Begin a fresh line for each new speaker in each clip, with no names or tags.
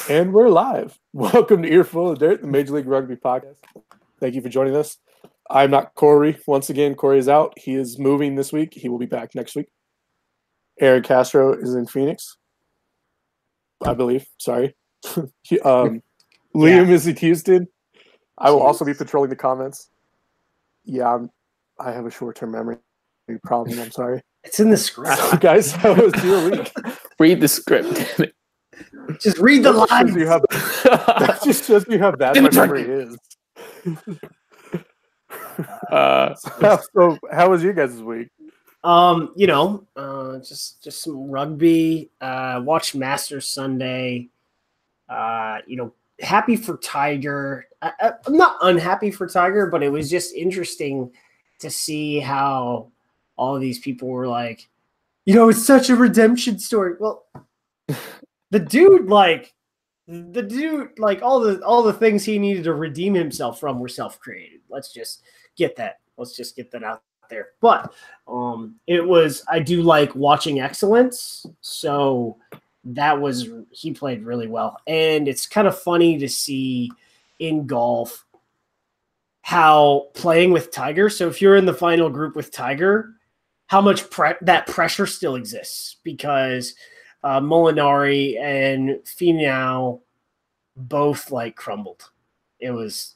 And we're live. Welcome to Earful of Dirt, the Major League Rugby podcast. Thank you for joining us. I'm not Corey. Once again, Corey is out. He is moving this week. He will be back next week. Aaron Castro is in Phoenix, I believe. Sorry. Liam is in Houston. I will also be patrolling the comments. Yeah, I have a short-term memory problem. I'm sorry.
It's in the script.
So, guys, how was your week?
Read the script.
Just read the lines.
That just shows you how bad my memory is. So how was you guys' week?
Just some rugby. Watched Masters Sunday. Happy for Tiger. I'm not unhappy for Tiger, but it was just interesting to see how all of these people were like, it's such a redemption story. Well, the dude, all the things he needed to redeem himself from were self-created. Let's just get that out there. But I do like watching excellence. So he played really well. And it's kind of funny to see in golf how playing with Tiger. So if you're in the final group with Tiger, how much that pressure still exists, because Molinari and Finau both crumbled. It was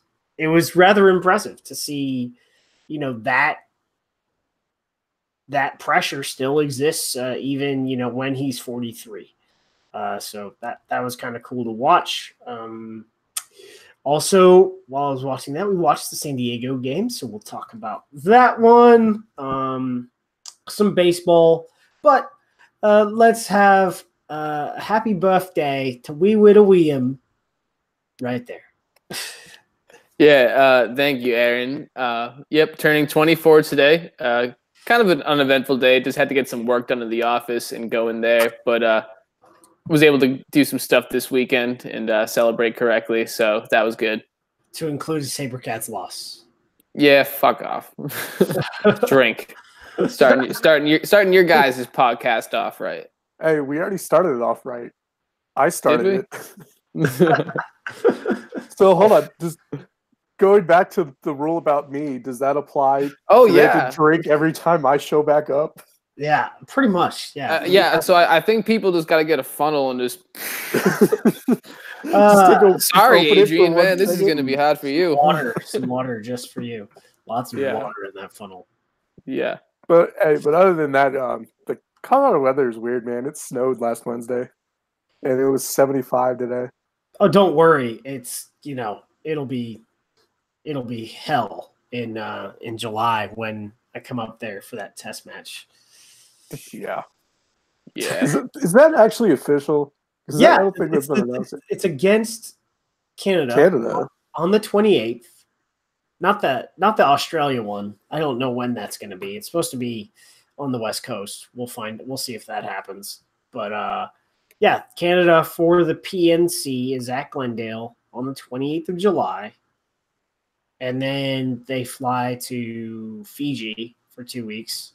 rather impressive to see, that pressure still exists even, when he's 43. So that was kind of cool to watch. Also, while I was watching that, we watched the San Diego game, so we'll talk about that one. Some baseball, but let's have a happy birthday to Wee Widow William right there.
Yeah, thank you, Aaron. Turning 24 today. Kind of an uneventful day. Just had to get some work done in the office and go in there, but was able to do some stuff this weekend and celebrate correctly, so that was good.
To include a Sabercats loss.
Yeah, fuck off. Drink. Starting your guys' podcast off right.
Hey, we already started it off right. I started it. So hold on, just going back to the rule about me, does that apply?
Oh,
do
yeah.
They have to drink every time I show back up?
Yeah, pretty much.
Yeah. So I think people just got to get a funnel and just. Sorry, Adrian, man. This is going to be hard for you.
Some water just for you. Lots of water in that funnel.
Yeah.
But other than that, the Colorado weather is weird, man. It snowed last Wednesday, and it was 75 today.
Oh, don't worry. It's it'll be hell in July when I come up there for that test match.
Yeah.
Is
that actually official?
Yeah,
I don't think that's been announced.
It's against Canada on the 28th. Not the Australia one. I don't know when that's going to be. It's supposed to be on the West Coast. We'll see if that happens. But Canada for the PNC is at Glendale on the 28th of July. And then they fly to Fiji for 2 weeks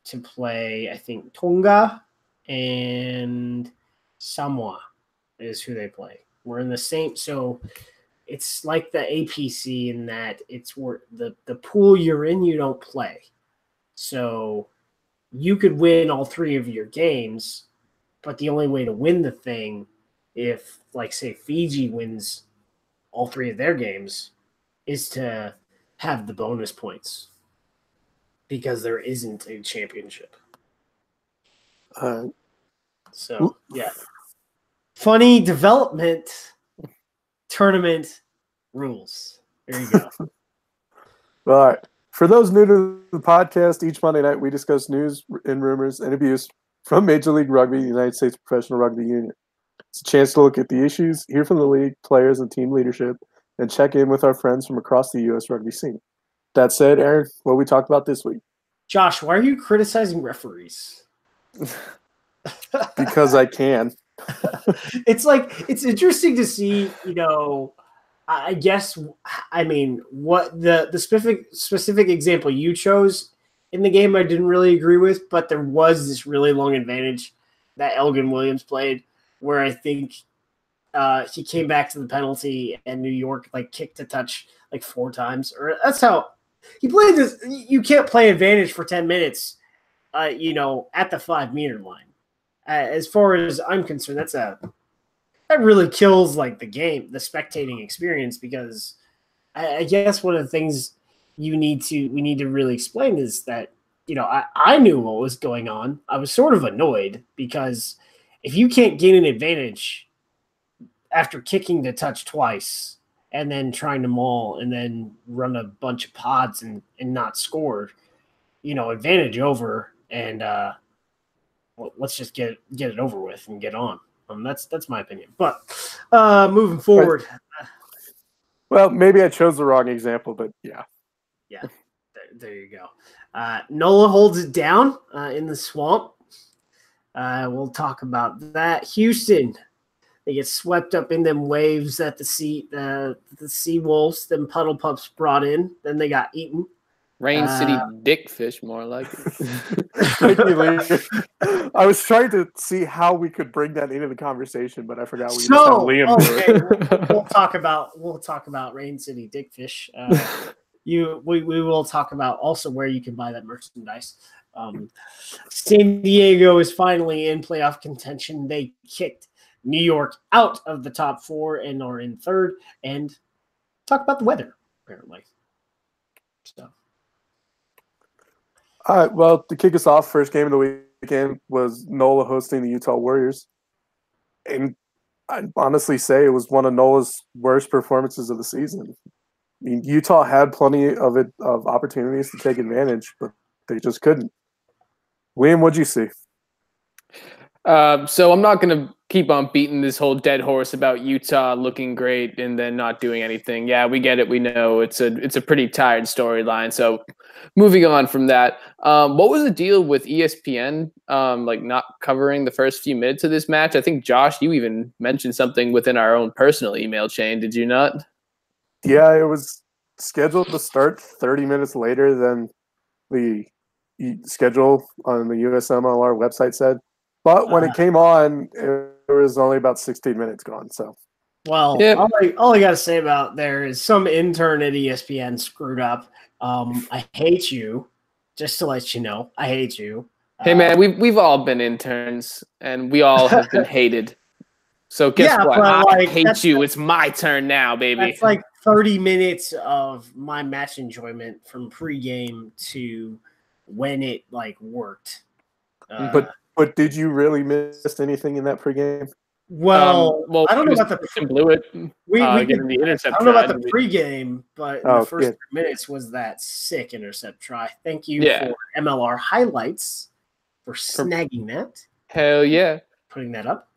to play, I think, Tonga and Samoa is who they play. We're in the same, so it's like the APC in that it's where the pool you're in, you don't play. So you could win all three of your games, but the only way to win the thing, if say Fiji wins all three of their games, is to have the bonus points, because there isn't a championship. So, yeah. Funny development tournament rules. There you go.
All right. For those new to the podcast, each Monday night we discuss news and rumors and abuse from Major League Rugby, the United States Professional Rugby Union. It's a chance to look at the issues, hear from the league, players, and team leadership, and check in with our friends from across the U.S. rugby scene. That said, Aaron, what we talked about this week?
Josh, why are you criticizing referees?
Because I can.
It's interesting to see, I guess, what the specific example you chose in the game I didn't really agree with, but there was this really long advantage that Elgin Williams played where I think he came back to the penalty, and New York kicked a touch 4 times. Or that's how he played this. You can't play advantage for 10 minutes, at the 5-meter line. As far as I'm concerned, that really kills the game, the spectating experience, because I guess one of the things we need to really explain is that, I knew what was going on. I was sort of annoyed because if you can't gain an advantage after kicking the touch twice and then trying to maul and then run a bunch of pods and not score, advantage over, and let's just get it over with and get on. That's my opinion. But moving forward.
Well, maybe I chose the wrong example, but yeah.
Yeah, there you go. NOLA holds it down in the swamp. We'll talk about that. Houston, they get swept up in them waves that the sea wolves, them puddle pups brought in. Then they got eaten.
Rain City dickfish, more like
it. I was trying to see how we could bring that into the conversation, but I forgot we just have Liam do
it. We'll talk about Rain City dickfish. We will talk about also where you can buy that merchandise. San Diego is finally in playoff contention. They kicked New York out of the top 4 and are in 3rd. And talk about the weather, apparently. So.
All right, well, to kick us off, first game of the weekend was NOLA hosting the Utah Warriors. And I'd honestly say it was one of NOLA's worst performances of the season. I mean, Utah had plenty of opportunities to take advantage, but they just couldn't. Liam, what'd you see?
So I'm not going to keep on beating this whole dead horse about Utah looking great and then not doing anything. Yeah, we get it. We know it's a pretty tired storyline. So moving on from that, what was the deal with ESPN not covering the first few minutes of this match? I think, Josh, you even mentioned something within our own personal email chain. Did you not?
Yeah, it was scheduled to start 30 minutes later than the schedule on the USMLR website said. But when it came on, it was only about 16 minutes gone. So,
well, yep. all I got to say about there is some intern at ESPN screwed up. I hate you. Just to let you know, I hate you.
Hey man, we've all been interns, and we all have been hated. So guess what? I hate you. It's my turn now, baby.
That's 30 minutes of my match enjoyment from pregame to when it worked.
But did you really miss anything in that pregame?
Well, I don't know about the
blew it.
Getting
the intercept.
I don't know about the pregame, but the first 3 minutes was that sick intercept try. Thank you for MLR Highlights for snagging that.
Hell yeah,
putting that up.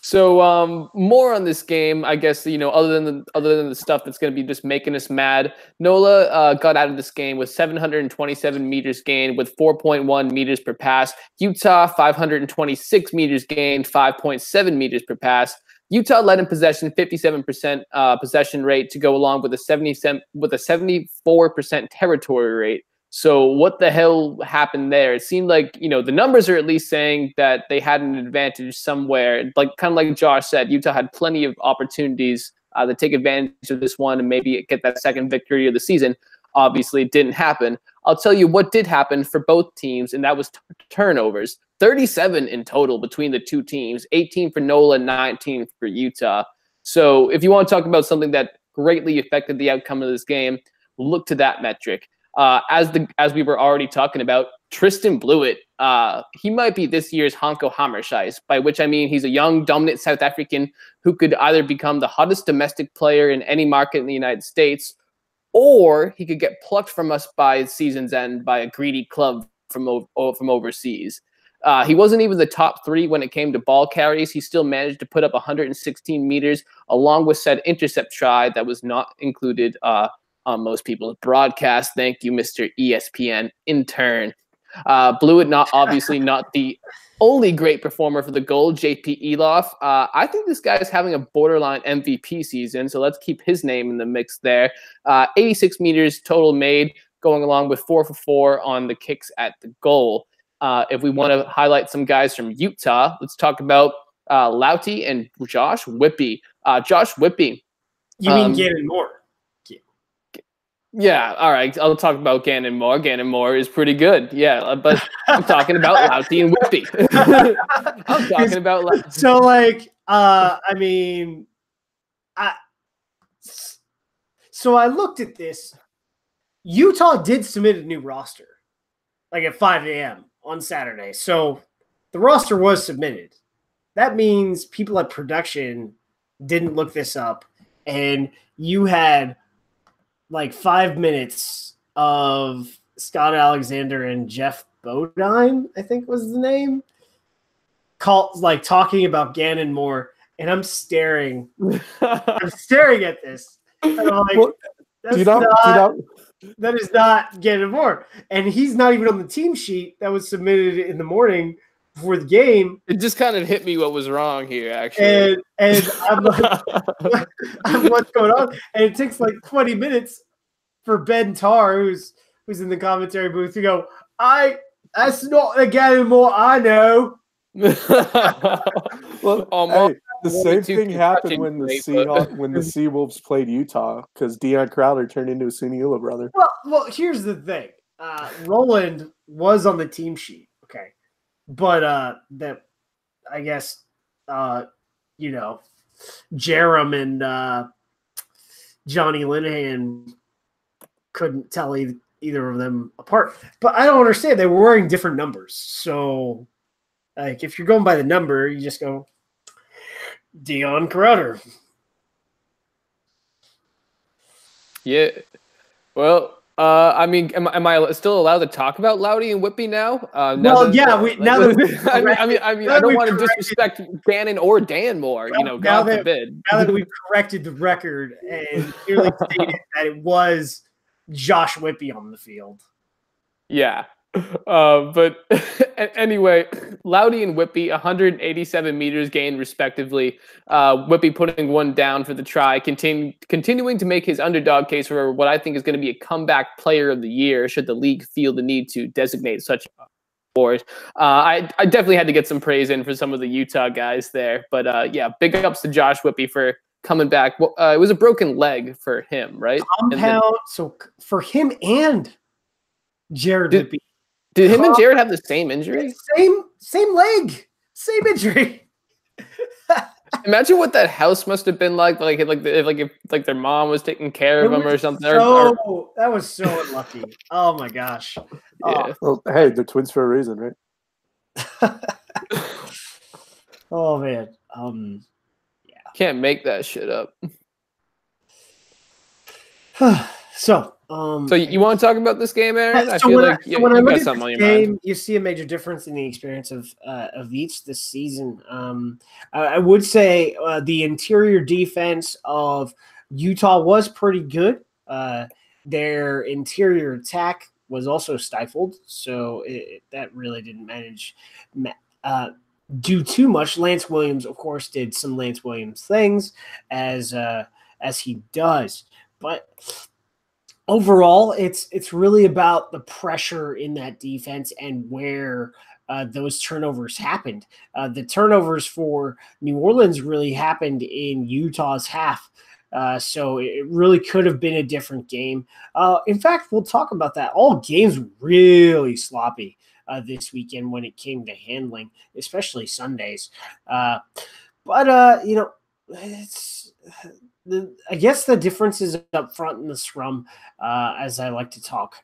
So more on this game, I guess, other than the stuff that's going to be just making us mad, NOLA got out of this game with 727 meters gained with 4.1 meters per pass. Utah, 526 meters gained, 5.7 meters per pass. Utah led in possession, 57% possession rate to go along with a 74% territory rate. So what the hell happened there? It seemed like, the numbers are at least saying that they had an advantage somewhere. Kind of like Josh said, Utah had plenty of opportunities to take advantage of this one and maybe get that second victory of the season. Obviously, it didn't happen. I'll tell you what did happen for both teams, and that was turnovers. 37 in total between the two teams, 18 for NOLA, 19 for Utah. So if you want to talk about something that greatly affected the outcome of this game, look to that metric. As we were already talking about, Tristan Blewett, he might be this year's Hanko Hammerscheis, by which I mean he's a young, dominant South African who could either become the hottest domestic player in any market in the United States, or he could get plucked from us by season's end by a greedy club from overseas. He wasn't even the top 3 when it came to ball carries. He still managed to put up 116 meters, along with said intercept try that was not included on most people's broadcast. Thank you, Mr. ESPN intern. Blewett, obviously not the only great performer for the goal, JP Eloff. I think this guy is having a borderline MVP season, so let's keep his name in the mix there. 86 meters total made, going along with 4 for 4 on the kicks at the goal. If we want to highlight some guys from Utah, let's talk about Louty and Josh Whippy. Josh Whippy.
You mean Gannon Moore?
Yeah, all right. I'll talk about Gannon Moore. Gannon Moore is pretty good. Yeah, but I'm talking about Louty and Whippy. I'm talking about Louty.
So, like, I mean, so I looked at this. Utah did submit a new roster, like at 5 a.m. on Saturday. So the roster was submitted. That means people at production didn't look this up, and you had like 5 minutes of Scott Alexander and Jeff Bodine, I think was the name, talking about Gannon Moore, and I'm staring. I'm staring at this. And I'm like, that is not Gannon Moore. And he's not even on the team sheet that was submitted in the morning before the game.
It just kind of hit me what was wrong here, actually.
And I'm like, what's going on? And it takes like 20 minutes for Ben Tarr, who's in the commentary booth, to go, that's not the Gannon Moore I know.
Well, hey, the same thing happened when the Seawolves played Utah, because Deion Crowder turned into a Suniula brother.
Well, here's the thing. Roland was on the team sheet, okay, but that I guess Jerem and Johnny Linehan couldn't tell either of them apart. But I don't understand. They were wearing different numbers, so. Like, if you're going by the number, you just go Deion Crowder.
Yeah. Well, I mean, am I still allowed to talk about Louty and Whippy now? I don't want to disrespect Gannon or Dan Moore. God forbid.
Now that we've corrected the record and clearly stated that it was Josh Whippy on the field.
Yeah. But anyway, Louty and Whippy, 187 meters gained respectively. Whippy putting one down for the try, continuing to make his underdog case for what I think is going to be a comeback player of the year, should the league feel the need to designate such award. I definitely had to get some praise in for some of the Utah guys there. But yeah, big ups to Josh Whippy for coming back. It was a broken leg for him, right?
So for him and Jared Whippy.
Did him and Jared have the same injury?
Same leg, same injury.
Imagine what that house must have been like if their mom was taking care of them or something.
That was so unlucky. Oh my gosh.
Yeah.
Well, hey, they're twins for a reason, right?
Oh man. Yeah.
Can't make that shit up.
So
you want to talk about this game, Aaron?
I feel like you got something on your mind. You see a major difference in the experience of each this season. I would say the interior defense of Utah was pretty good. Their interior attack was also stifled, so that really didn't do too much. Lance Williams, of course, did some Lance Williams things as he does, but overall, it's really about the pressure in that defense and where those turnovers happened. The turnovers for New Orleans really happened in Utah's half. So it really could have been a different game. In fact, we'll talk about that. All games really sloppy this weekend when it came to handling, especially Sundays. I guess the difference is up front in the scrum, as I like to talk.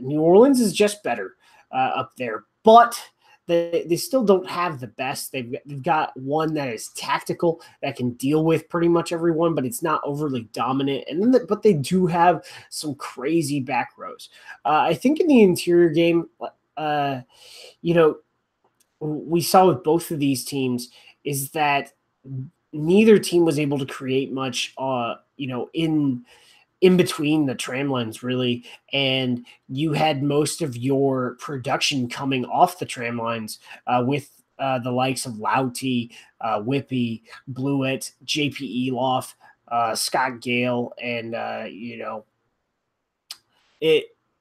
New Orleans is just better up there, but they still don't have the best. They've got one that is tactical, that can deal with pretty much everyone, but it's not overly dominant. But they do have some crazy back rows. I think in the interior game, we saw with both of these teams is that neither team was able to create much, in between the tram lines, really. And you had most of your production coming off the tram lines with the likes of Louty, Whippy, Blewett, JP Eloff, Scott Gale, and,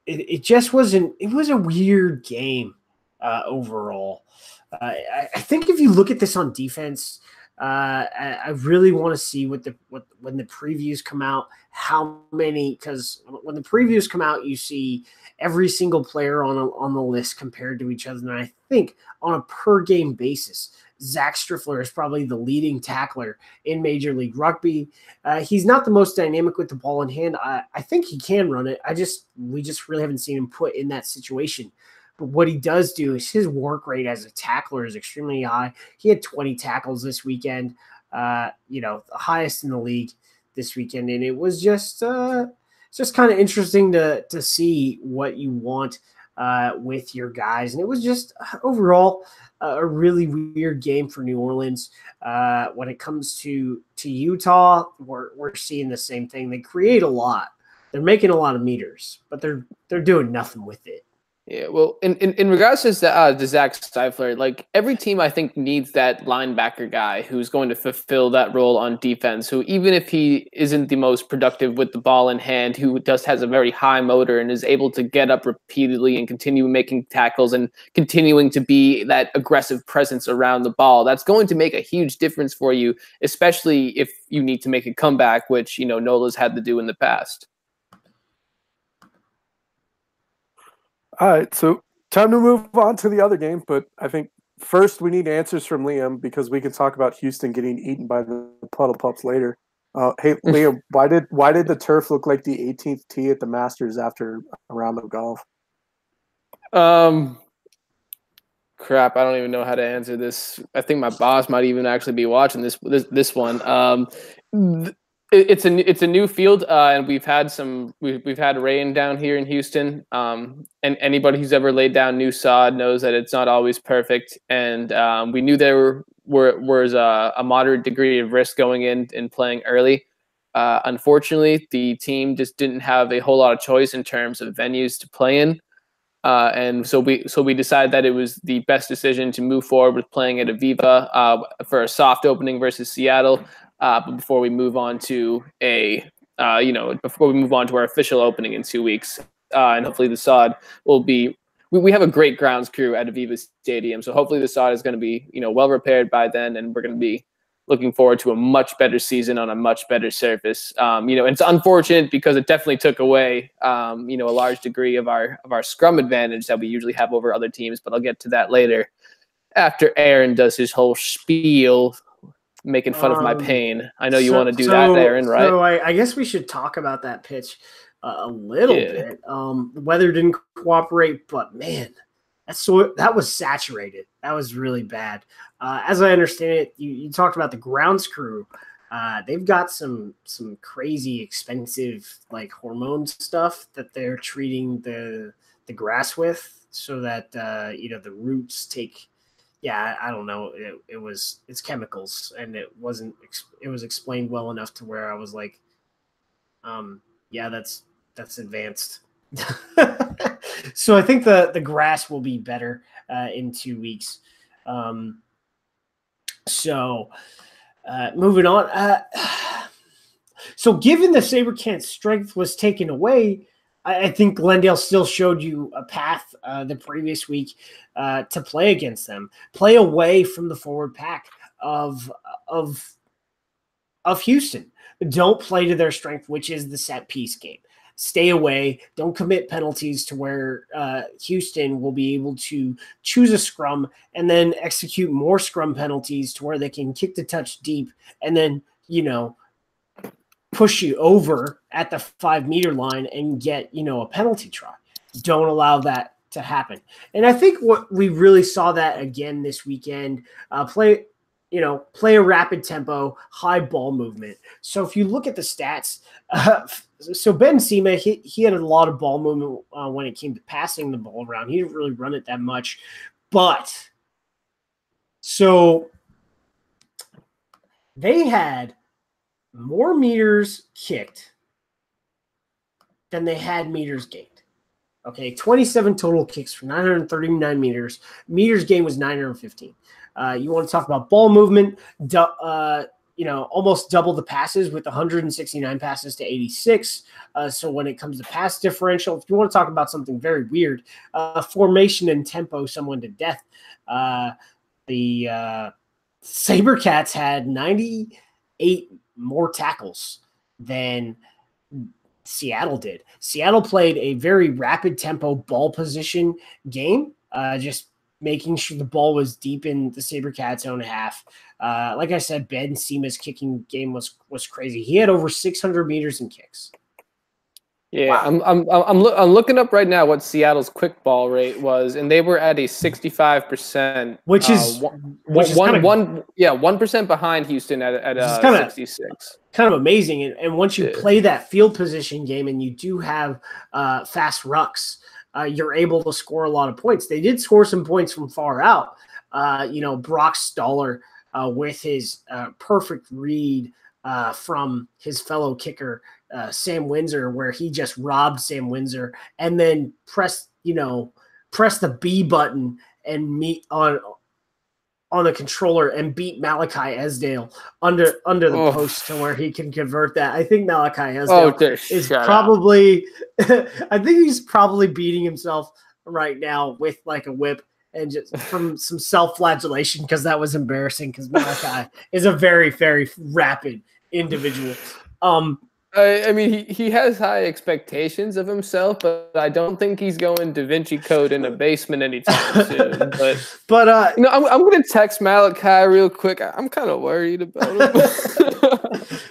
it just wasn't – it was a weird game. overall. I think if you look at this on defense, I really want to see when the previews come out, how many, because when the previews come out, you see every single player on the list compared to each other. And I think on a per game basis, Zach Striffler is probably the leading tackler in Major League Rugby. He's not the most dynamic with the ball in hand. I think he can run it. We just really haven't seen him put in that situation. But what he does do is his work rate as a tackler is extremely high. He had 20 tackles this weekend, the highest in the league this weekend. And it was just kind of interesting to see what you want with your guys. And it was just overall a really weird game for New Orleans. When it comes to Utah, we're seeing the same thing. They create a lot. They're making a lot of meters, but they're doing nothing with it.
Yeah, well, in regards to Zach Striffler, like every team I think needs that linebacker guy who's going to fulfill that role on defense, who even if he isn't the most productive with the ball in hand, who just has a very high motor and is able to get up repeatedly and continue making tackles and continuing to be that aggressive presence around the ball. That's going to make a huge difference for you, especially if you need to make a comeback, which, NOLA's had to do in the past.
All right, so time to move on to the other game, but I think first we need answers from Liam because we can talk about Houston getting eaten by the Puddle Pups later. Hey, Liam, why did the turf look like the 18th tee at the Masters after a round of golf?
Crap, I don't even know how to answer this. I think my boss might even actually be watching this one. It's a new field, and we've had rain down here in Houston. And anybody who's ever laid down new sod knows that it's not always perfect. And we knew there was a moderate degree of risk going in and playing early. Unfortunately, the team just didn't have a whole lot of choice in terms of venues to play in. And so we decided that it was the best decision to move forward with playing at Aviva for a soft opening versus Seattle. But before we move on to our official opening in 2 weeks, and hopefully the sod will be. We have a great grounds crew at Aviva Stadium, so hopefully the sod is going to be well repaired by then, and we're going to be looking forward to a much better season on a much better surface. It's unfortunate because it definitely took away a large degree of our scrum advantage that we usually have over other teams. But I'll get to that later after Aaron does his whole spiel. Making fun of my pain. I know you want to do that, Aaron, right?
So I guess we should talk about that pitch a little bit. The weather didn't cooperate, but man, that was saturated. That was really bad. As I understand it, you talked about the grounds crew. They've got some crazy expensive like hormone stuff that they're treating the grass with, so that the roots take. Yeah, I don't know. It's chemicals, and it was explained well enough to where I was like, yeah, that's advanced. So I think the grass will be better in 2 weeks. Moving on. So given the SaberCant's strength was taken away, I think Glendale still showed you a path the previous week to play against them. Play away from the forward pack of Houston. Don't play to their strength, which is the set piece game. Stay away. Don't commit penalties to where Houston will be able to choose a scrum and then execute more scrum penalties to where they can kick the touch deep and then, push you over at the 5 meter line and get, a penalty try. Don't allow that to happen. And I think what we really saw that again this weekend, play a rapid tempo, high ball movement. So if you look at the stats, so Ben Sema, he had a lot of ball movement when it came to passing the ball around. He didn't really run it that much, but so they had more meters kicked than they had meters gained. Okay, 27 total kicks for 939 meters. Meters gained was 915. You want to talk about ball movement? almost double the passes with 169 passes to 86. So when it comes to pass differential, if you want to talk about something very weird, formation and tempo, someone to death. The SaberCats had 98 more tackles than Seattle did. Seattle played a very rapid tempo ball position game, just making sure the ball was deep in the SaberCats' own half. Like I said, Ben Seema's kicking game was crazy. He had over 600 meters in kicks.
Yeah, wow. I'm looking up right now what Seattle's quick ball rate was, and they were at a 65%,
which is
1% behind Houston at 66.
Kind of amazing. And once you play that field position game and you do have fast rucks, you're able to score a lot of points. They did score some points from far out. Brock Stoller with his perfect read from his fellow kicker, Sam Windsor, where he just robbed Sam Windsor and then press the B button and meet on the controller and beat Malachi Esdale under the post to where he can convert that. I think Malachi Esdale is probably I think he's probably beating himself right now with like a whip and just from some self-flagellation because that was embarrassing because Malachi is a very, very rapid individual.
I mean, he has high expectations of himself, but I don't think he's going Da Vinci Code in a basement anytime soon. But I'm going to text Malachi real quick. I'm kind of worried about him.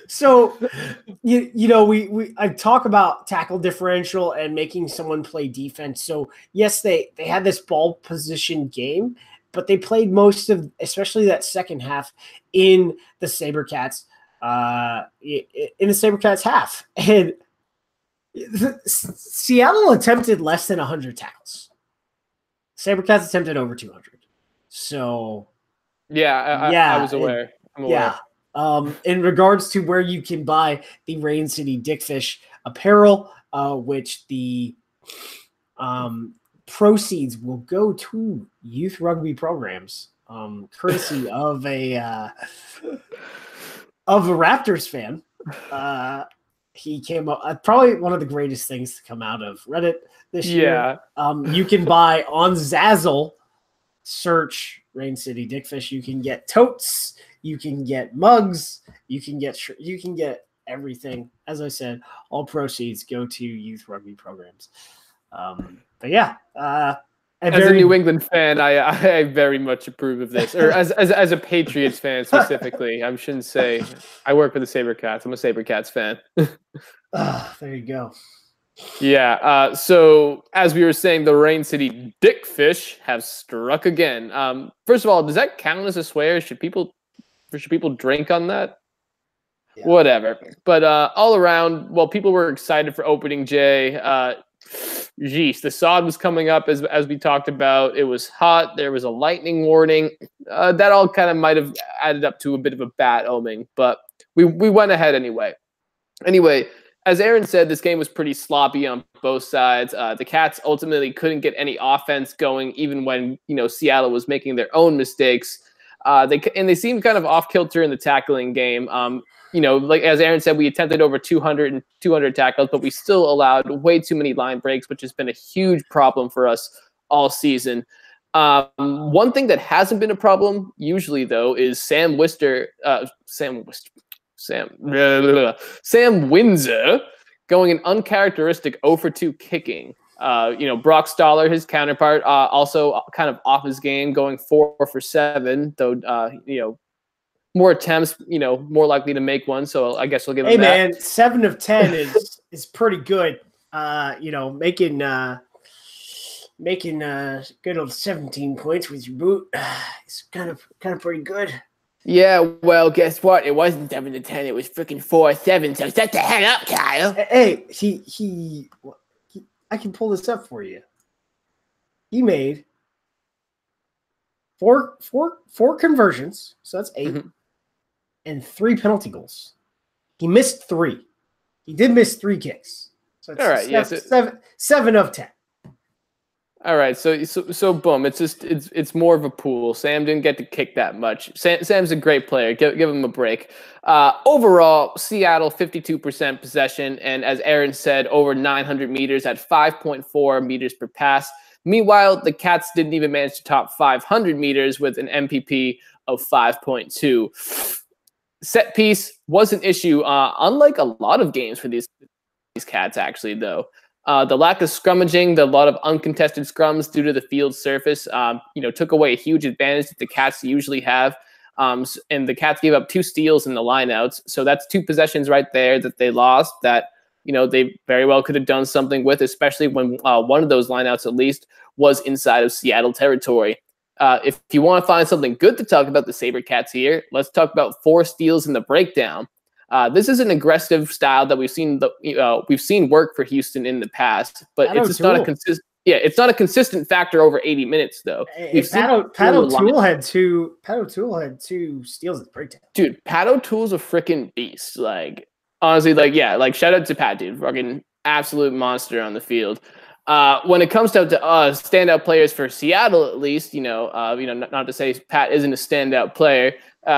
So, I talk about tackle differential and making someone play defense. So, yes, they had this ball position game, but they played most of, especially that second half, in the SaberCats. In the SaberCats half, and Seattle attempted less than 100 tackles. SaberCats attempted over 200. So,
I was aware. I'm aware.
Yeah. In regards to where you can buy the Rain City Dickfish apparel, which the proceeds will go to youth rugby programs, courtesy of a Raptors fan. He came up probably one of the greatest things to come out of Reddit this year. You can buy on Zazzle, search Rain City Dickfish. You can get totes, you can get mugs, you can get everything. As I said, all proceeds go to youth rugby programs. But yeah,
as a New England fan, I very much approve of this. Or as a Patriots fan specifically, I shouldn't say I work for the SaberCats. I'm a SaberCats fan.
There you go.
Yeah. So as we were saying, the Rain City Dickfish have struck again. First of all, does that count as a swear? Should people drink on that? Yeah. Whatever. But all around, people were excited for opening day. The sod was coming up as we talked about. It was hot. There was a lightning warning. That all kind of might have added up to a bit of a bad omen, but we went ahead anyway. Anyway, as Aaron said, this game was pretty sloppy on both sides. The Cats ultimately couldn't get any offense going, even when Seattle was making their own mistakes. They seemed kind of off kilter in the tackling game. Like as Aaron said, we attempted over 200 tackles, but we still allowed way too many line breaks, which has been a huge problem for us all season. One thing that hasn't been a problem usually, though, is Sam Windsor going an uncharacteristic 0-for-2 kicking. Brock Stoller, his counterpart, also kind of off his game, going 4-for-7, though, more attempts, more likely to make one. So I guess we'll give him that. Hey, man,
7 of 10 is pretty good. Making good old 17 points with your boot. It's kind of pretty good.
Yeah, well, guess what? It wasn't 7 to 10. It was freaking 4-7. So shut the hell up, Kyle.
Hey, he I can pull this up for you. He made four conversions, so that's 8, and 3 penalty goals. He missed 3. He did miss 3 kicks. So it's
all right,
7 of 10.
All right, so boom. It's more of a pool. Sam didn't get to kick that much. Sam's a great player. Give him a break. Overall, Seattle 52% possession, and as Aaron said, over 900 meters at 5.4 meters per pass. Meanwhile, the Cats didn't even manage to top 500 meters with an MPP of 5.2. Set piece was an issue, unlike a lot of games for these Cats, actually, though. The lack of scrummaging, a lot of uncontested scrums due to the field surface, took away a huge advantage that the Cats usually have. And the Cats gave up 2 steals in the lineouts. So that's 2 possessions right there that they lost that, they very well could have done something with, especially when one of those lineouts at least was inside of Seattle territory. If you want to find something good to talk about the SaberCats here, let's talk about 4 steals in the breakdown. This is an aggressive style that we've seen work for Houston in the past, but it's just not a consistent. Yeah, it's not a consistent factor over 80 minutes though.
Pat O'Toole had 2 steals in the breakdown.
Dude, Pat O'Toole's a freaking beast. Like honestly, shout out to Pat, dude. Fucking absolute monster on the field. When it comes down to standout players for Seattle, at least, not to say Pat isn't a standout player.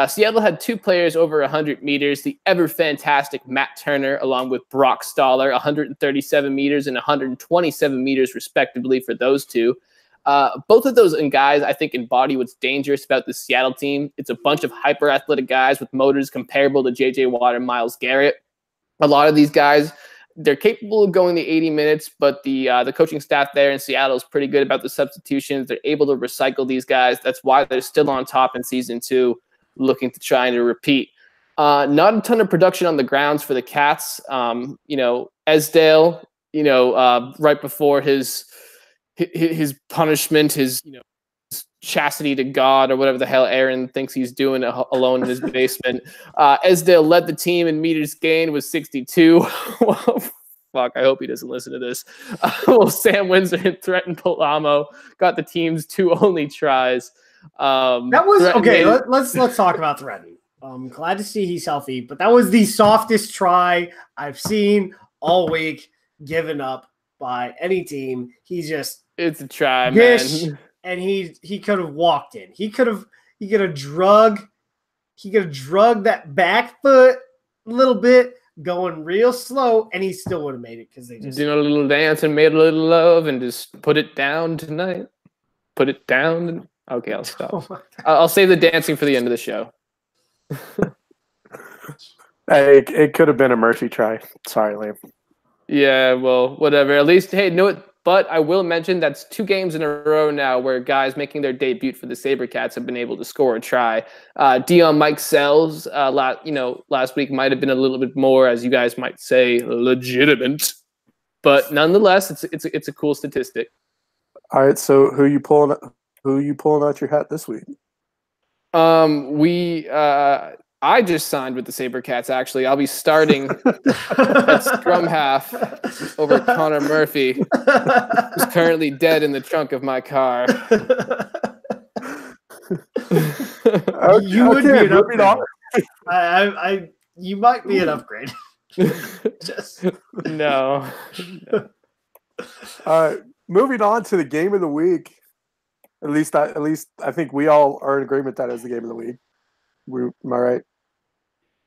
Seattle had 2 players over 100 meters, the ever fantastic Matt Turner, along with Brock Stoller, 137 meters and 127 meters, respectively, for those 2. Both of those guys, I think, embody what's dangerous about the Seattle team. It's a bunch of hyper-athletic guys with motors comparable to J.J. Watt and Myles Garrett. A lot of these guys, they're capable of going the 80 minutes, but the coaching staff there in Seattle is pretty good about the substitutions. They're able to recycle these guys. That's why they're still on top in season 2, looking to trying to repeat. Not a ton of production on the grounds for the Cats. Esdale, right before his punishment, his chastity to God or whatever the hell Aaron thinks he's doing alone in his basement. Esdale led the team in meters gained with 62. Fuck, I hope he doesn't listen to this. Sam Windsor threatened Polamo, got the team's 2 only tries.
That was okay. Let's talk about Threaten. I'm glad to see he's healthy, but that was the softest try I've seen all week given up by any team.
It's a try, man.
And he could have walked in. He could have drug that back foot a little bit, going real slow, and he still would have made it because they just
did a little dance and made a little love and just put it down tonight. Put it down. Okay, I'll stop. I'll save the dancing for the end of the show.
It could have been a mercy try. Sorry, Liam.
Yeah, well, whatever. At least, hey, know it. But I will mention that's 2 games in a row now where guys making their debut for the SaberCats have been able to score a try. Dion Mike Sells, last week might have been a little bit more, as you guys might say, legitimate. But nonetheless, it's a cool statistic.
All right, so who you pulling out your hat this week?
I just signed with the SaberCats, actually. I'll be starting at scrum half over Connor Murphy, who's currently dead in the trunk of my car.
You would be an upgrade. You might be an upgrade.
No.
Moving on to the game of the week. At least I think we all are in agreement that is the game of the week. Am I right?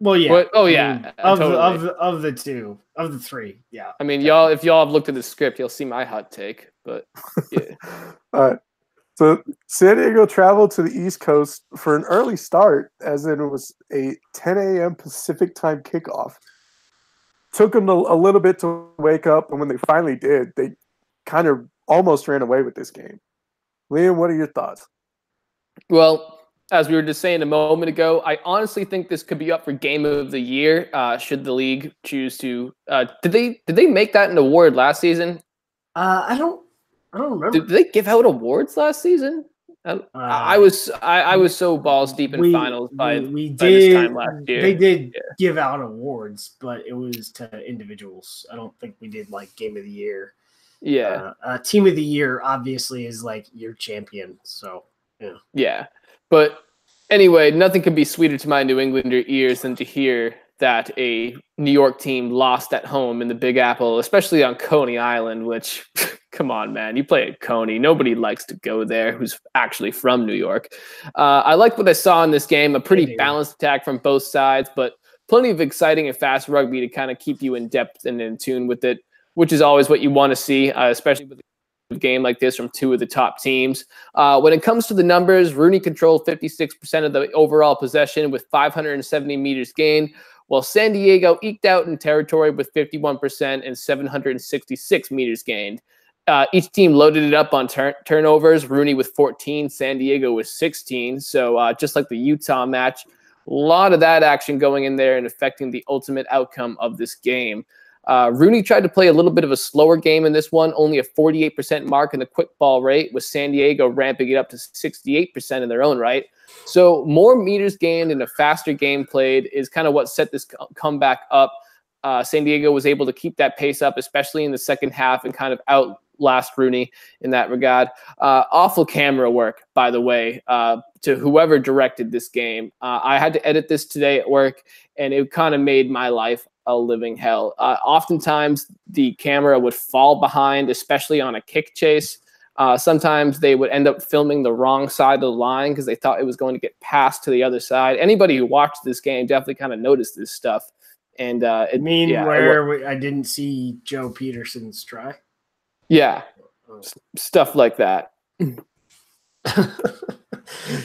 Well, yeah.
But, yeah.
Of
totally.
the 3, yeah.
I mean, y'all, if y'all have looked at the script, you'll see my hot take. But yeah.
All right. So San Diego traveled to the East Coast for an early start, as in it was a 10 a.m. Pacific time kickoff. Took them a little bit to wake up, and when they finally did, they kind of almost ran away with this game. Liam, what are your thoughts?
Well, as we were just saying a moment ago, I honestly think this could be up for Game of the Year. Should the league choose to? Did they make that an award last season?
I don't remember.
Did they give out awards last season? I was so balls deep in finals by this time last year.
They did give out awards, but it was to individuals. I don't think we did like Game of the Year.
Yeah.
Team of the Year obviously is like your champion. So yeah.
Yeah. But anyway, nothing could be sweeter to my New Englander ears than to hear that a New York team lost at home in the Big Apple, especially on Coney Island, which, Come on, man. You play at Coney. Nobody likes to go there who's actually from New York. I like what I saw in this game. A pretty balanced attack from both sides, but plenty of exciting and fast rugby to kind of keep you in depth and in tune with it, which is always what you want to see, especially with a game like this from two of the top teams. When it comes to the numbers, RUNY controlled 56% of the overall possession with 570 meters gained, while San Diego eked out in territory with 51% and 766 meters gained. Each team loaded it up on turnovers. RUNY with 14, San Diego with 16. So just like the Utah match, a lot of that action going in there and affecting the ultimate outcome of this game. RUNY tried to play a little bit of a slower game in this one, only a 48% mark in the quick ball rate, with San Diego ramping it up to 68% in their own right. So more meters gained and a faster game played is kind of what set this comeback up. San Diego was able to keep that pace up, especially in the second half, and kind of outlast RUNY in that regard. Awful camera work, by the way, to whoever directed this game. I had to edit this today at work, and it kind of made my life a living hell. Oftentimes, the camera would fall behind, especially on a kick chase. Sometimes they would end up filming the wrong side of the line because they thought it was going to get passed to the other side. Anybody who watched this game definitely kind of noticed this stuff. And
I didn't see Joe Peterson's try.
Yeah, stuff like that.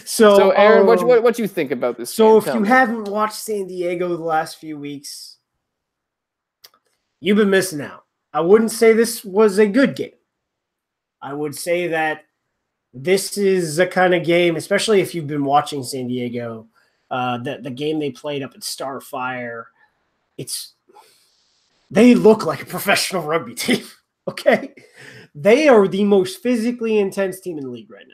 So Aaron, what do you think about this?
So game? If you haven't watched San Diego the last few weeks, you've been missing out. I wouldn't say this was a good game. I would say that this is a kind of game, especially if you've been watching San Diego, the game they played up at Starfire. They look like a professional rugby team, okay? They are the most physically intense team in the league right now.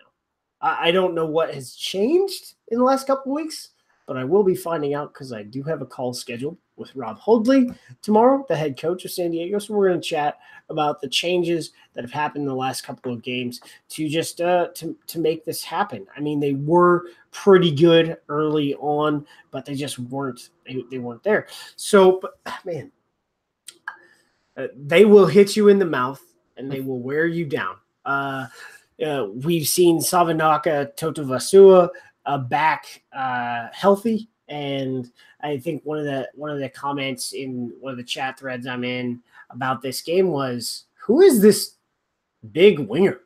I don't know what has changed in the last couple of weeks, but I will be finding out because I do have a call scheduled with Rob Hoadley tomorrow, the head coach of San Diego. So we're going to chat about the changes that have happened in the last couple of games to just to make this happen. I mean, they were pretty good early on, but they just weren't. They weren't there. So, but man, they will hit you in the mouth and they will wear you down. We've seen Savanaka Totavasua back healthy, and I think one of the comments in one of the chat threads I'm in about this game was, who is this big winger?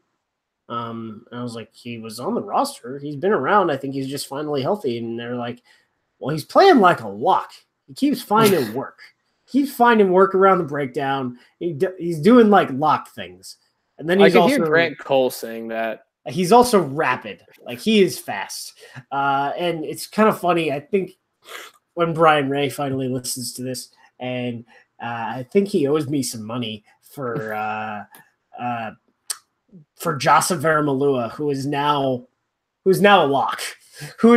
And I was like, he was on the roster. He's been around. I think he's just finally healthy. And they're like, well, he's playing like a lock. He keeps finding work. Keeps finding work around the breakdown. He's doing like lock things. And then he's
I can hear Grant Cole saying that.
He's also rapid. Like, he is fast. And it's kind of funny. I think when Brian Ray finally listens to this, and I think he owes me some money for Jasa Varamalua, who is now a lock, who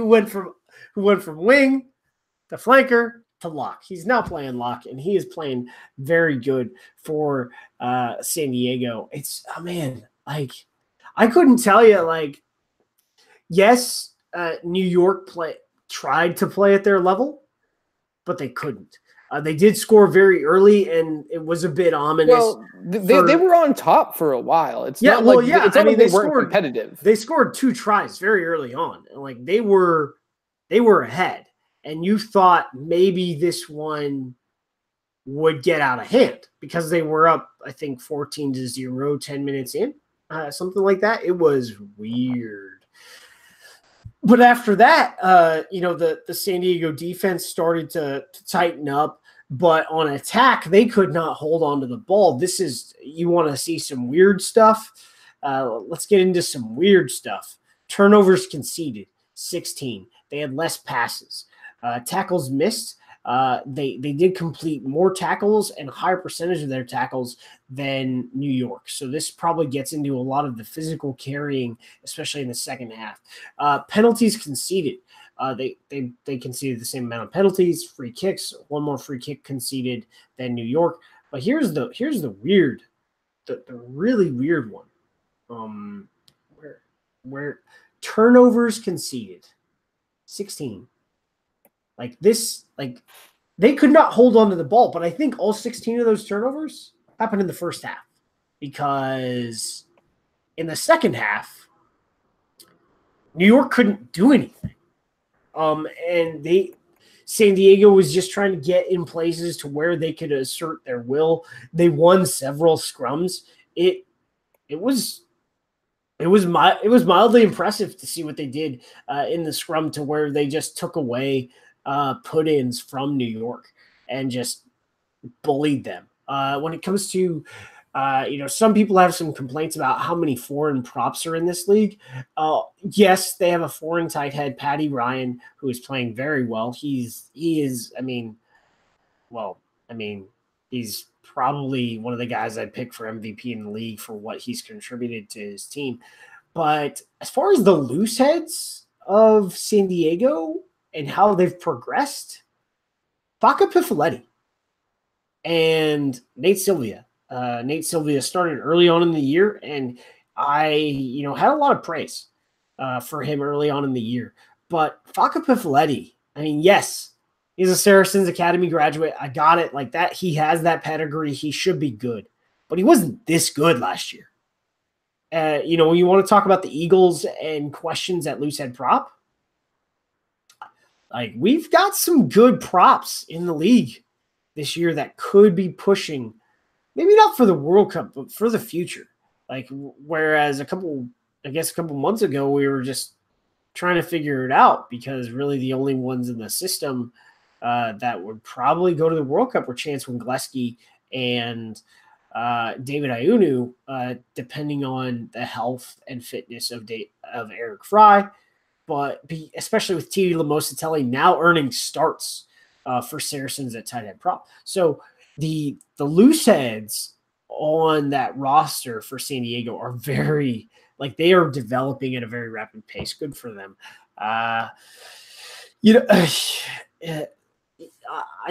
went from wing to flanker to lock. He's now playing lock, and he is playing very good for San Diego. It's I couldn't tell you, like, yes, New York tried to play at their level, but they couldn't. They did score very early, and it was a bit ominous.
Well, they were on top for a while. It's not like they weren't competitive.
They scored 2 tries very early on, and like they were ahead. And you thought maybe this one would get out of hand because they were up, I think, 14-0, 10 minutes in, something like that. It was weird. But after that, the San Diego defense started to tighten up. But on attack, they could not hold on to the ball. You want to see some weird stuff? Let's get into some weird stuff. Turnovers conceded, 16. They had less passes. Tackles missed. They did complete more tackles and a higher percentage of their tackles than New York. So this probably gets into a lot of the physical carrying, especially in the second half. Penalties conceded. They conceded the same amount of penalties, free kicks, one more free kick conceded than New York. But here's the weird, the really weird one. Where turnovers conceded, 16. Like this, like they could not hold on to the ball, but I think all 16 of those turnovers happened in the first half. because in the second half, New York couldn't do anything. And San Diego was just trying to get in places to where they could assert their will. They won several scrums. It was mildly impressive to see what they did in the scrum, to where they just took away put-ins from New York and just bullied them. When it comes to some people have some complaints about how many foreign props are in this league. Yes, they have a foreign tight head, Patty Ryan, who is playing very well. He's probably one of the guys I'd pick for MVP in the league for what he's contributed to his team. But as far as the loose heads of San Diego and how they've progressed, Vaca Piffaletti and Nate Sylvia. Nate Sylvia started early on in the year, and I, had a lot of praise for him early on in the year. But Vaca Piffaletti, yes, he's a Saracens Academy graduate. I got it like that. He has that pedigree. He should be good. But he wasn't this good last year. When you want to talk about the Eagles and questions at loose head prop, we've got some good props in the league this year that could be pushing, maybe not for the World Cup, but for the future. Whereas a couple months ago, we were just trying to figure it out, because really the only ones in the system that would probably go to the World Cup were Chance Wingleski and David Ayunu, depending on the health and fitness of Eric Fry, but especially with T. Lamosatelli now earning starts for Saracens at tight end prop. So the loose heads on that roster for San Diego are very, they are developing at a very rapid pace. Good for them. I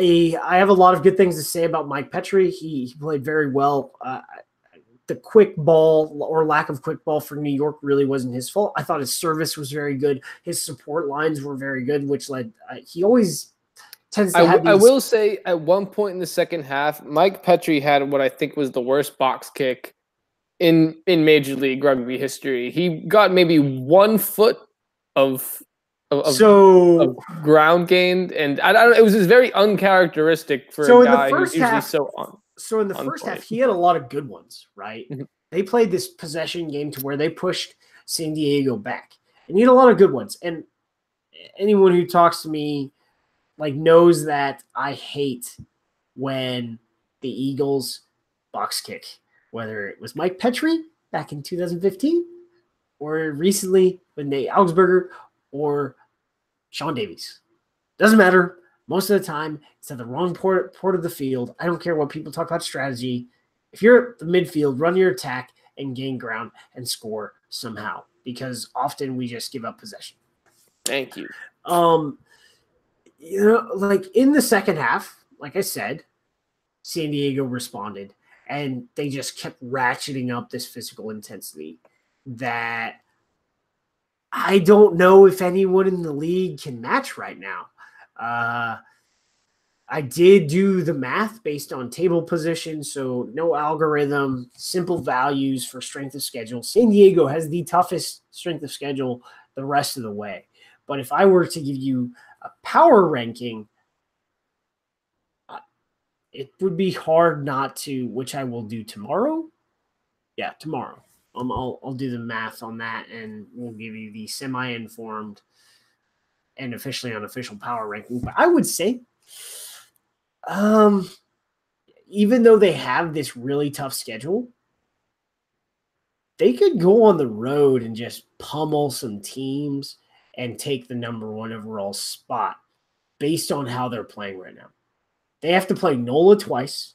have a lot of good things to say about Mike Petrie. He played very well. The quick ball or lack of quick ball for New York really wasn't his fault. I thought his service was very good. His support lines were very good, which led he always tends to have these.
I will say at one point in the second half, Mike Petrie had what I think was the worst box kick in Major League Rugby history. He got maybe 1 foot of ground gained, and I don't know, it was just very uncharacteristic for a guy who's usually so on.
So in the first half, he had a lot of good ones, right? Mm-hmm. They played this possession game to where they pushed San Diego back, and he had a lot of good ones. And anyone who talks to me knows that I hate when the Eagles box kick, whether it was Mike Petrie back in 2015 or recently with Nate Augsburger or Sean Davies. Doesn't matter. Most of the time, it's at the wrong port of the field. I don't care what people talk about strategy. If you're at the midfield, run your attack and gain ground and score somehow, because often we just give up possession.
Thank you.
In the second half, like I said, San Diego responded, and they just kept ratcheting up this physical intensity that I don't know if anyone in the league can match right now. I did do the math based on table position, so no algorithm, simple values for strength of schedule. San Diego has the toughest strength of schedule the rest of the way. But if I were to give you a power ranking, it would be hard not to, which I will do tomorrow. Yeah, tomorrow. I'll do the math on that, and we'll give you the semi-informed and officially unofficial power ranking. But I would say, even though they have this really tough schedule, they could go on the road and just pummel some teams and take the number 1 overall spot based on how they're playing right now. They have to play NOLA twice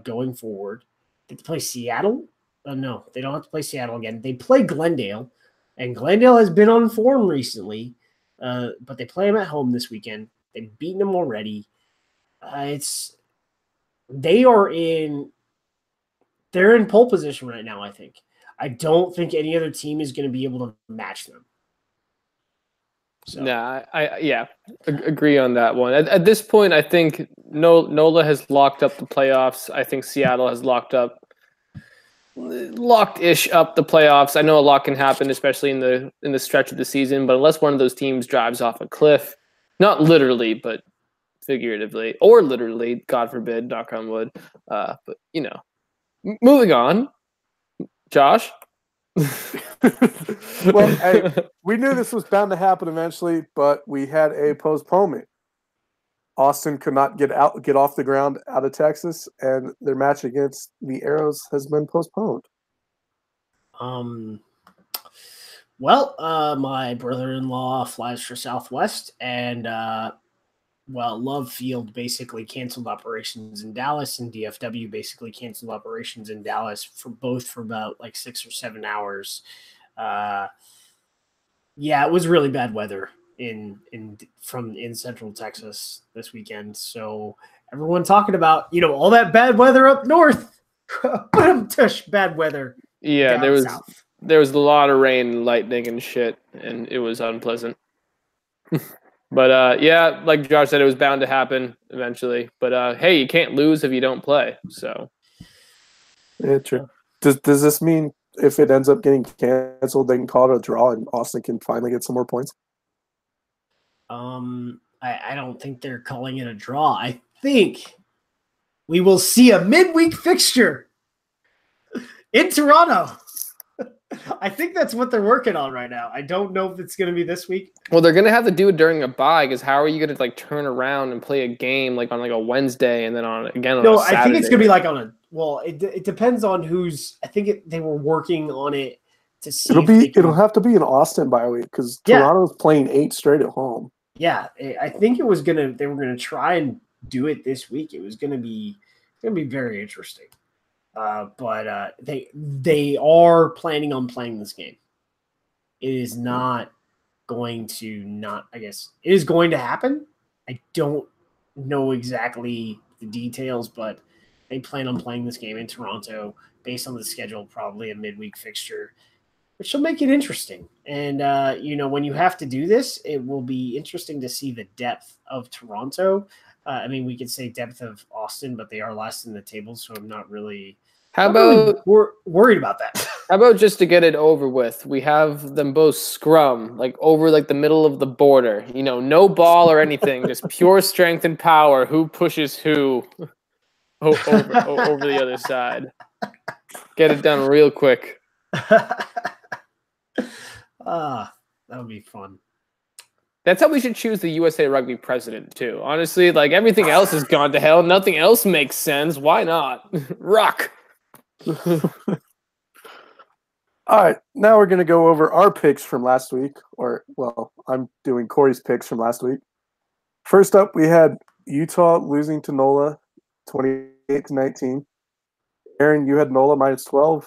going forward. They have to play Seattle. No, they don't have to play Seattle again. They play Glendale, and Glendale has been on form recently, but they play them at home this weekend. They've beaten them already. They're in pole position right now, I think. I don't think any other team is going to be able to match them. So.
Nah, I agree on that one. At this point, I think NOLA has locked up the playoffs. I think Seattle has locked up locked-ish up the playoffs. I know a lot can happen, especially in the stretch of the season, but unless one of those teams drives off a cliff, not literally, but figuratively, or literally, God forbid, knock on wood. But moving on, Josh.
Well, hey, we knew this was bound to happen eventually, but we had a postponement. Austin could not get off the ground out of Texas, and their match against the Arrows has been postponed.
My brother-in-law flies for Southwest, and Love Field basically canceled operations in Dallas, and DFW basically canceled operations in Dallas for about like 6 or 7 hours. It was really bad weather in Central Texas this weekend. So everyone talking about all that bad weather up north. Bad weather.
Yeah,
there
was a lot of rain and lightning and shit, and it was unpleasant. But like Josh said, it was bound to happen eventually. But hey, you can't lose if you don't play. So
yeah, true. Does this mean if it ends up getting canceled, they can call it a draw and Austin can finally get some more points?
I don't think they're calling it a draw. I think we will see a midweek fixture in Toronto. I think that's what they're working on right now. I don't know if it's going to be this week.
Well, they're going to have to do it during a bye because how are you going to turn around and play a game on a Wednesday and then on a Saturday?
I think it's going to be it depends on who's. I think they were working on it to see.
It'll have to be an Austin bye week because Toronto's playing 8 straight at home.
Yeah, I think they were going to try and do it this week. It was going to be very interesting. But they are planning on playing this game. It is not going to it is going to happen. I don't know exactly the details, but they plan on playing this game in Toronto based on the schedule, probably a midweek fixture, which will make it interesting. And, when you have to do this, it will be interesting to see the depth of Toronto. We could say depth of Austin, but they are last in the table, so I'm not really worried about that.
How about just to get it over with, we have them both scrum, over the middle of the border. No ball or anything, just pure strength and power. Who pushes who over the other side. Get it done real quick.
That would be fun.
That's how we should choose the USA Rugby president, too. Honestly, everything else has gone to hell. Nothing else makes sense. Why not? Rock.
All right, now we're going to go over our picks from last week. I'm doing Corey's picks from last week. First up, we had Utah losing to NOLA 28-19. Aaron, you had NOLA -12.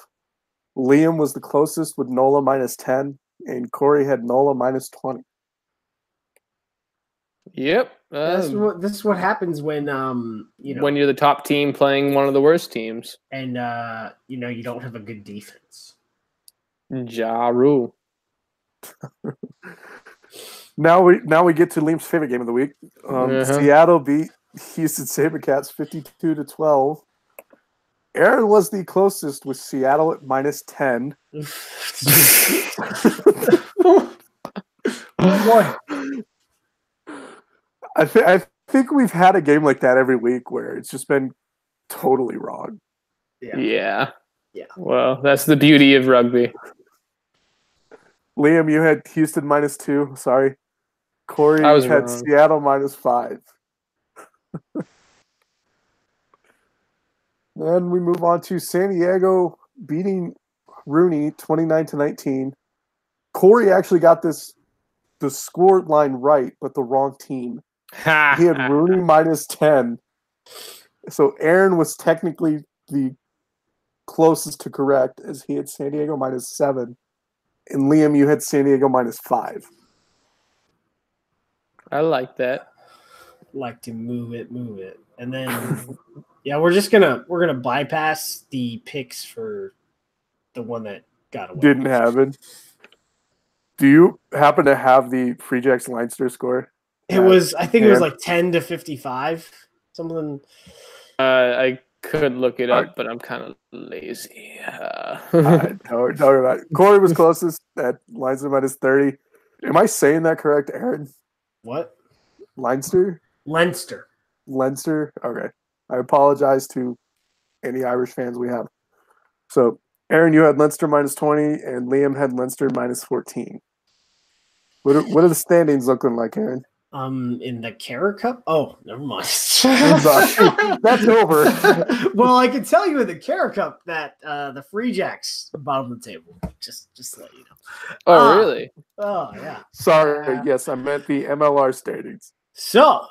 Liam was the closest with NOLA -10. And Corey had NOLA -20.
Yep.
This is what happens when
when you're the top team playing one of the worst teams,
and you don't have a good defense.
Ja Rule.
Now we get to Liam's favorite game of the week. Seattle beat Houston SaberCats 52-12. Aaron was the closest with Seattle at -10.
Oh boy.
I think we've had a game like that every week where it's just been totally wrong.
Yeah. Well, that's the beauty of rugby.
Liam, you had Houston -2. Sorry. Corey had wrong. Seattle -5. Then we move on to San Diego beating RUNY 29-19. Corey actually got the score line right, but the wrong team. He had RUNY -10. So Aaron was technically the closest to correct as he had San Diego -7. And Liam, you had San Diego -5.
I like that.
Like to move it. And then we're gonna bypass the picks for the one that got away.
Didn't happen. Do you happen to have the Free Jacks Leinster score?
It was 10-55, something.
I could look it up, but I'm kind of lazy.
Don't worry about it. Corey was closest at Leinster minus 30. Am I saying that correct, Aaron?
What?
Leinster?
Leinster.
Okay. I apologize to any Irish fans we have. So, Aaron, you had Leinster minus 20, and Liam had Leinster minus 14. What are the standings looking like, Aaron?
In the Cara Cup? Oh, never mind.
That's over.
Well, I can tell you in the Cara Cup that the Free Jacks are bottom of the table. Just to let you know.
Oh, really?
Oh, yeah.
Sorry. Yes, I meant the MLR standings.
So,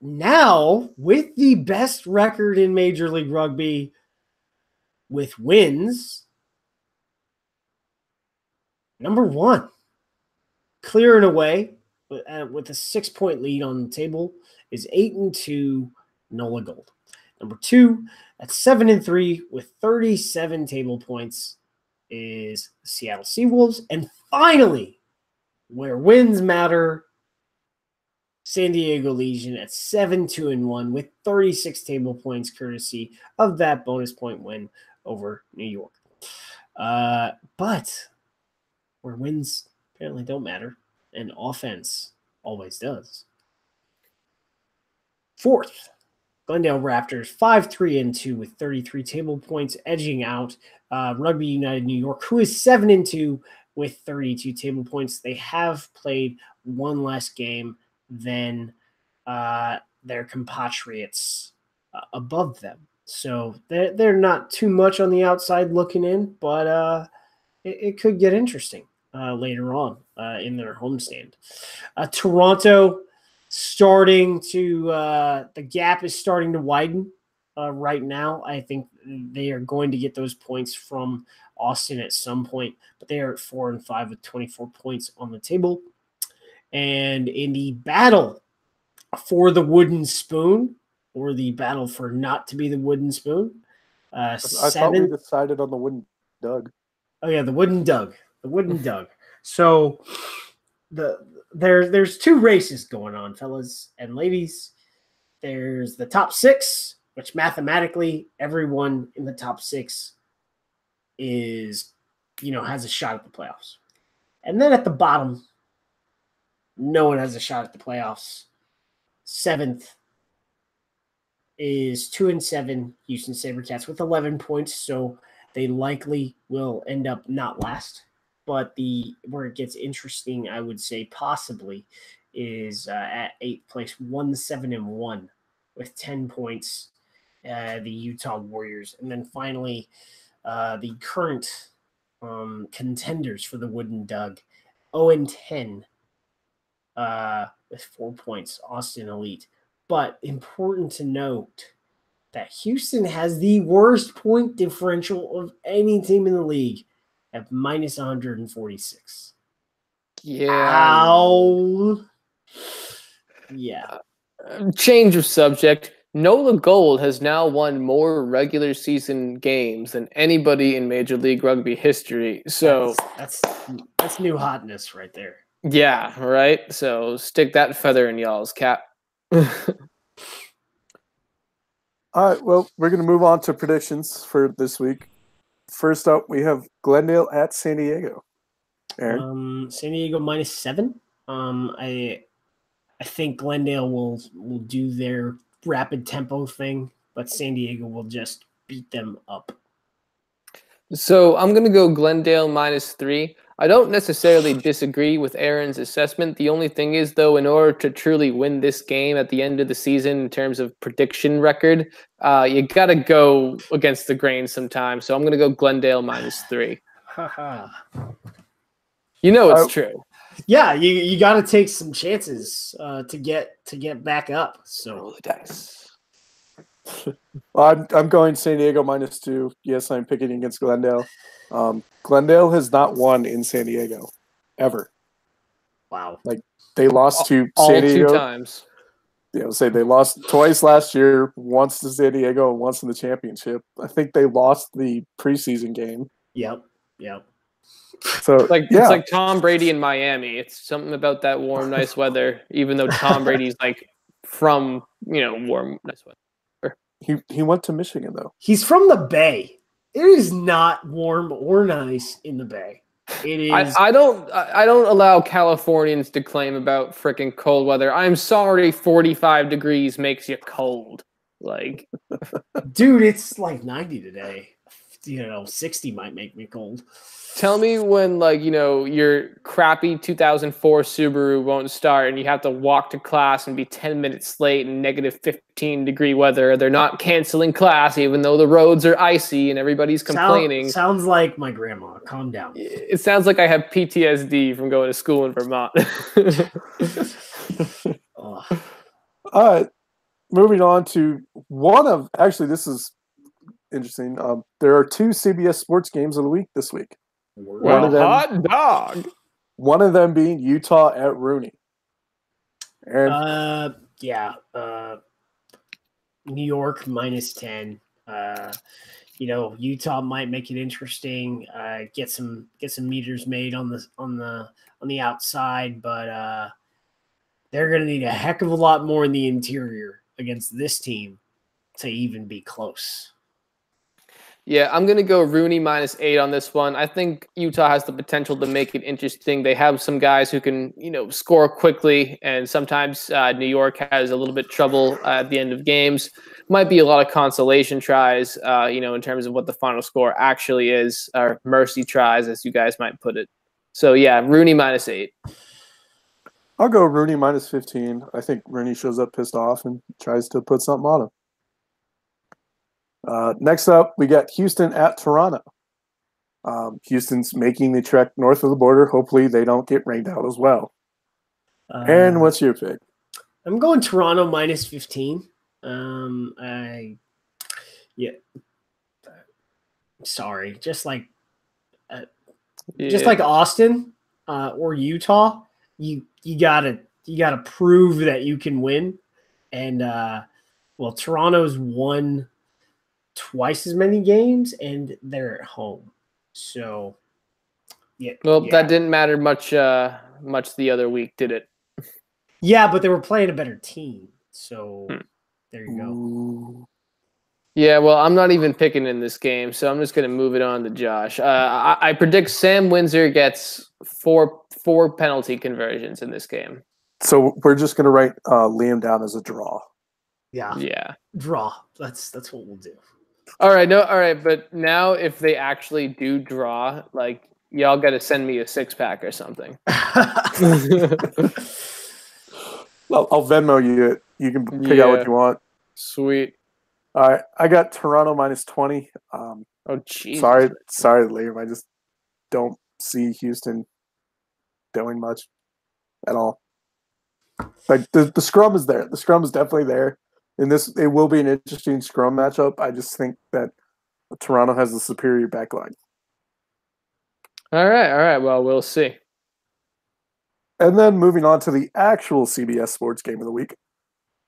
now with the best record in Major League Rugby with wins, number one, clear and away with a 6-point lead on the table is 8-2 NOLA Gold. Number two, at 7-3 with 37 table points is Seattle Seawolves. And finally, where wins matter, San Diego Legion at 7-2-1 with 36 table points, courtesy of that bonus point win over New York. But where wins apparently don't matter, and offense always does. Fourth, Glendale Raptors 5-3-2 with 33 table points, edging out Rugby United New York, who is 7-2 with 32 table points. They have played one less game than their compatriots above them. So they're not too much on the outside looking in, but it could get interesting later on in their homestand. Toronto starting to the gap is starting to widen right now. I think they are going to get those points from Austin at some point, but they are at 4-5 with 24 points on the table. And in the battle for the wooden spoon, or the battle for not to be the wooden spoon,
I thought we decided on the wooden Doug.
Oh yeah, the wooden Doug. So there's two races going on, fellas and ladies. There's the top six, which mathematically everyone in the top six is, has a shot at the playoffs. And then at the bottom, no one has a shot at the playoffs. Seventh is 2-7 Houston SaberCats with 11 points, so they likely will end up not last. But where it gets interesting, I would say possibly, is at 8th place, 1-7-1 with 10 points, the Utah Warriors. And then finally, the current contenders for the Wooden Doug, 0-10 with 4 points, Austin Elite. But important to note that Houston has the worst point differential of any team in the league at minus 146.
Yeah.
Ow. Yeah.
Change of subject. NOLA Gold has now won more regular season games than anybody in Major League Rugby history. So
that's new hotness right there.
Yeah, right. So stick that feather in y'all's cap.
All right, well, we're going to move on to predictions for this week. First up, we have Glendale at San Diego. Aaron?
San Diego minus 7. I think Glendale will do their rapid tempo thing, but San Diego will just beat them up.
So I'm going to go Glendale minus 3. I don't necessarily disagree with Aaron's assessment. The only thing is, though, in order to truly win this game at the end of the season in terms of prediction record, you got to go against the grain sometimes. So I'm going to go Glendale minus 3. You know it's true.
Yeah, you got to take some chances to get back up. So
roll the dice.
Well, I'm going San Diego minus 2. Yes, I'm picking against Glendale. Glendale has not won in San Diego ever.
Wow!
Like they lost to
all
San Diego
2 times.
Yeah, say they lost twice last year. Once to San Diego, and once in the championship. I think they lost the preseason game.
Yep.
So
it's like Tom Brady in Miami. It's something about that warm, nice weather. Even though Tom Brady's like from warm nice weather.
He went to Michigan though.
He's from the Bay. It is not warm or nice in the Bay. It is.
I don't allow Californians to claim about freaking cold weather. I'm sorry, 45 degrees makes you cold. Like,
dude, it's like 90 today. 60 might make me cold.
Tell me when, your crappy 2004 Subaru won't start and you have to walk to class and be 10 minutes late in negative 15-degree weather. They're not canceling class even though the roads are icy and everybody's complaining.
Sounds like my grandma. Calm down.
It sounds like I have PTSD from going to school in Vermont.
All right. Moving on to this is interesting. There are 2 CBS sports games of the week this week.
Well, hot dog.
One of them being Utah at RUNY.
New York -10. Utah might make it interesting. Get some meters made on the outside, but they're going to need a heck of a lot more in the interior against this team to even be close.
Yeah, I'm going to go RUNY -8 on this one. I think Utah has the potential to make it interesting. They have some guys who can, score quickly, and sometimes New York has a little bit trouble at the end of games. Might be a lot of consolation tries, in terms of what the final score actually is, or mercy tries, as you guys might put it. So, yeah, RUNY -8.
I'll go RUNY -15. I think RUNY shows up pissed off and tries to put something on him. Next up, we got Houston at Toronto. Houston's making the trek north of the border. Hopefully they don't get rained out as well. Aaron, what's your pick?
I'm going Toronto -15. Sorry, just like Austin or Utah, you gotta prove that you can win. And Toronto's won twice as many games, and they're at home. So,
that didn't matter much the other week, did it?
Yeah, but they were playing a better team. So there you go.
Yeah, well, I'm not even picking in this game, so I'm just going to move it on to Josh. I predict Sam Windsor gets four penalty conversions in this game.
So we're just going to write Liam down as a draw.
Yeah. Draw. That's what we'll do.
All right, but now if they actually do draw, y'all got to send me a 6-pack or something.
I'll Venmo you it. You can pick out what you want.
Sweet.
All right, I got Toronto -20.
Oh, jeez.
Sorry, Liam. I just don't see Houston doing much at all. The scrum is there. The scrum is definitely there. And it will be an interesting scrum matchup. I just think that Toronto has the superior backline.
All right. Well, we'll see.
And then moving on to the actual CBS sports game of the week,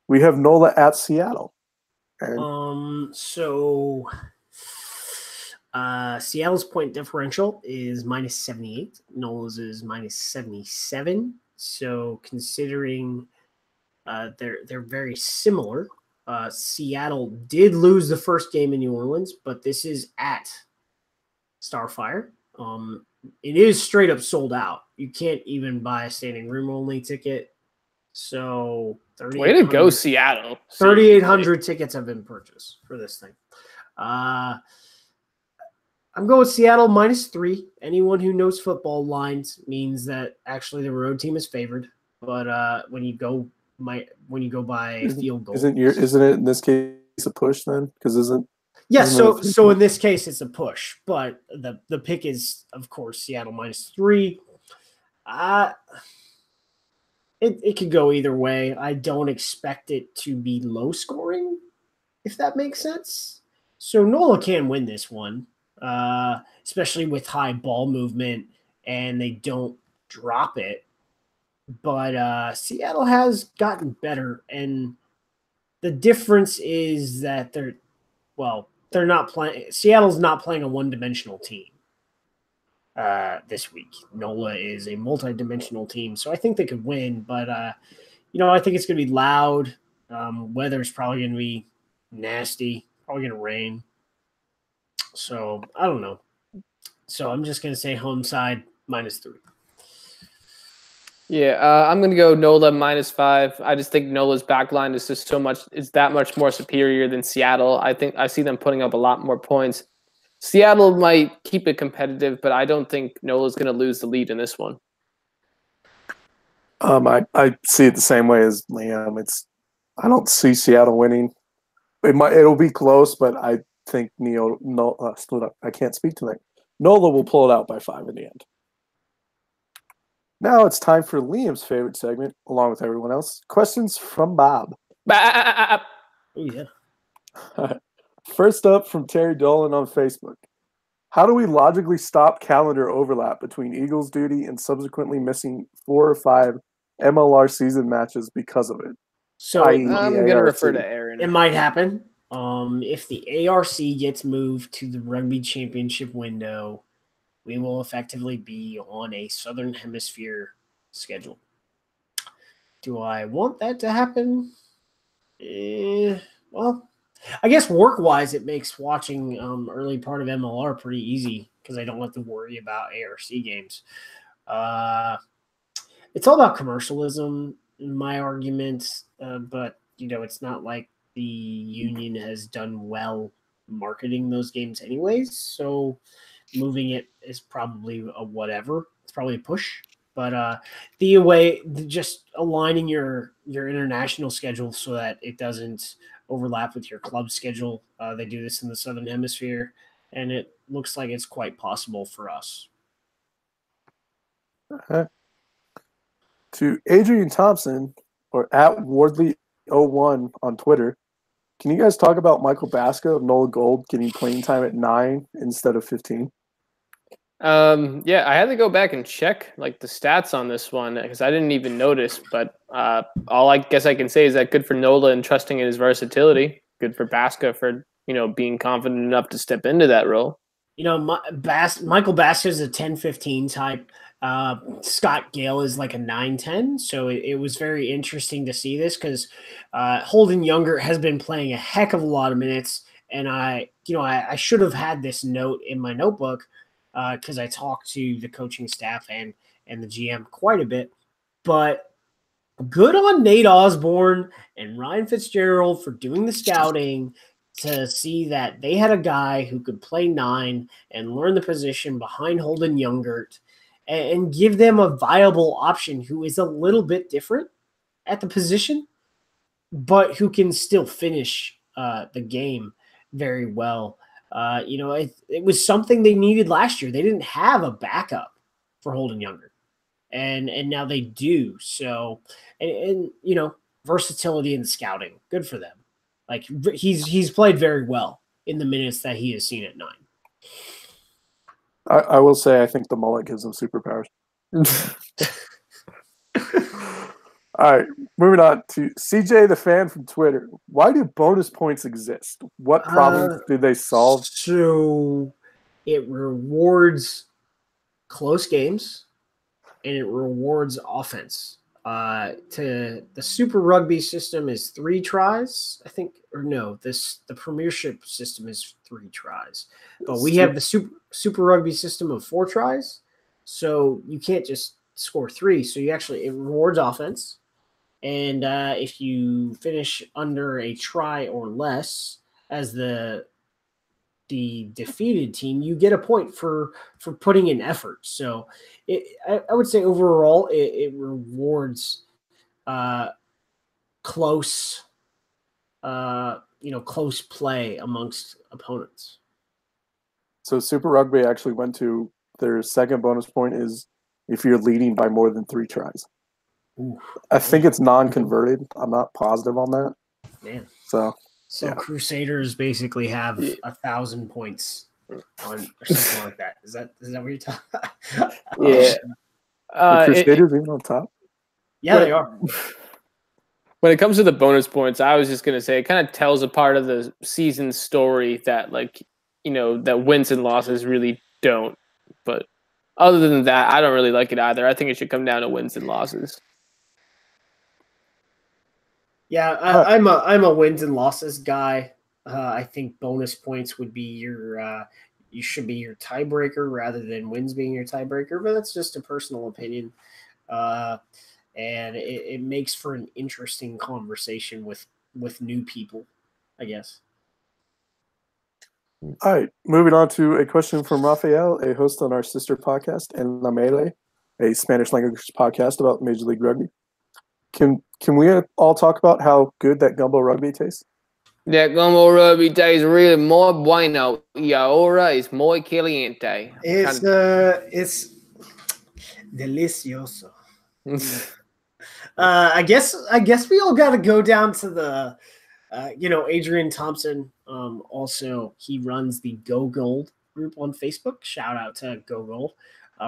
we have NOLA at Seattle.
Seattle's point differential is -78. NOLA's is -77. So considering they're very similar. Seattle did lose the first game in New Orleans, but this is at Starfire. It is straight up sold out. You can't even buy a standing room only ticket. So
way to go, Seattle.
3,800 tickets have been purchased for this thing. I'm going with Seattle -3. Anyone who knows football lines means that actually the road team is favored. But when you go by field goal,
isn't it in this case a push then? Because so
in this case it's a push, but the pick is of course Seattle -3. It could go either way. I don't expect it to be low scoring, if that makes sense. So NOLA can win this one, especially with high ball movement and they don't drop it. But Seattle has gotten better, and the difference is that they're not playing. Seattle's not playing a one-dimensional team this week. NOLA is a multi-dimensional team, so I think they could win. But I think it's going to be loud. Weather's probably going to be nasty, probably going to rain. So I don't know. So I'm just going to say home side -3.
Yeah, I'm going to go NOLA -5. I just think NOLA's backline is just it's that much more superior than Seattle. I think I see them putting up a lot more points. Seattle might keep it competitive, but I don't think NOLA's going to lose the lead in this one.
I see it the same way as Liam. I don't see Seattle winning. It'll be close, but I think I can't speak tonight. NOLA will pull it out by 5 in the end. Now it's time for Liam's favorite segment, along with everyone else. Questions from Bob.
Oh, yeah.
First up from Terry Dolan on Facebook. How do we logically stop calendar overlap between Eagles duty and subsequently missing 4 or 5 MLR season matches because of it?
So
I'm going to refer to Aaron.
It might happen. If the ARC gets moved to the Rugby Championship window, we will effectively be on a Southern Hemisphere schedule. Do I want that to happen? Well, I guess work-wise, it makes watching early part of MLR pretty easy because I don't have to worry about ARC games. It's all about commercialism, in my argument, but it's not like the union has done well marketing those games anyways. So moving it is probably a whatever. It's probably a push. But just aligning your international schedule so that it doesn't overlap with your club schedule. They do this in the Southern Hemisphere, and it looks like it's quite possible for us.
Okay. To Adrian Thompson, or at Wardley01 on Twitter, can you guys talk about Michael Baska of NOLA Gold getting playing time at 9 instead of 15?
Yeah, I had to go back and check the stats on this one because I didn't even notice. But all I guess I can say is that good for NOLA and trusting in his versatility. Good for Baska for being confident enough to step into that role.
Michael Baska is a 10-15 type. Scott Gale is like a 9-10. So it was very interesting to see this because Holden Younger has been playing a heck of a lot of minutes, and I should have had this note in my notebook. Because I talked to the coaching staff and the GM quite a bit. But good on Nate Osborne and Ryan Fitzgerald for doing the scouting to see that they had a guy who could play 9 and learn the position behind Holden Youngert and give them a viable option who is a little bit different at the position, but who can still finish the game very well. It was something they needed last year. They didn't have a backup for Holden Younger, and now they do. So, and versatility in scouting, good for them. Like he's played very well in the minutes that he has seen at 9.
I will say I think the mullet gives them superpowers. All right, moving on to CJ the fan from Twitter. Why do bonus points exist? What problems do they solve?
So it rewards close games and it rewards offense. To the Super Rugby system is 3 tries, I think, or no, the Premiership system is 3 tries, but we have the Super Rugby system of 4 tries, so you can't just score 3. So it rewards offense. And if you finish under a try or less as the defeated team, you get a point for putting in effort. So I would say overall it rewards close close play amongst opponents.
So Super Rugby actually went to their second bonus point is if you're leading by more than 3 tries.
Ooh.
I think it's non-converted. I'm not positive on that.
Man.
So
yeah. Crusaders basically have 1,000 points on or something like that. Is that what you're talking about?
Yeah.
The Crusaders even on top?
Yeah, they are.
When it comes to the bonus points, I was just going to say it kind of tells a part of the season story that that wins and losses really don't. But other than that, I don't really like it either. I think it should come down to wins and losses.
Yeah, I'm a wins and losses guy. I think bonus points would be you should be your tiebreaker rather than wins being your tiebreaker, but that's just a personal opinion. And it makes for an interesting conversation with new people, I guess.
All right, moving on to a question from Rafael, a host on our sister podcast, En La Melee, a Spanish language podcast about Major League Rugby. Can we all talk about how good that gumbo rugby tastes?
That gumbo rugby tastes really muy bueno. Y ahora es muy caliente.
It's delicioso. I guess we all got to go down to the, Adrian Thompson. Also, he runs the Go Gold group on Facebook. Shout out to Go Gold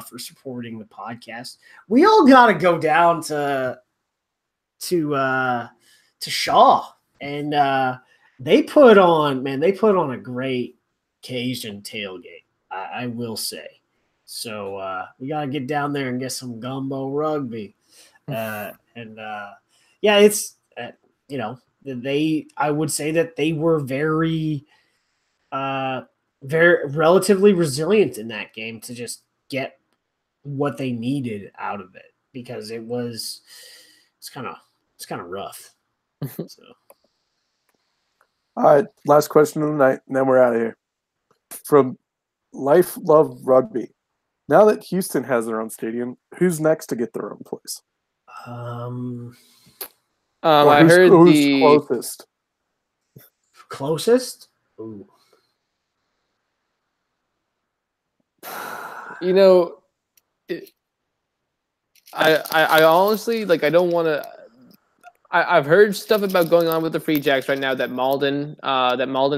for supporting the podcast. We all got to go down to Shaw, and they put on a great Cajun tailgate. I will say. So we got to get down there and get some gumbo rugby. It's I would say that they were very relatively resilient in that game to just get what they needed out of it, because it's kind of rough. So.
All right, last question of the night, and then we're out of here. From Life Love Rugby. Now that Houston has their own stadium, who's next to get their own place?
I heard
who's closest.
Closest? Ooh.
I honestly, I don't want to. I've heard stuff about going on with the Free Jacks right now that Malden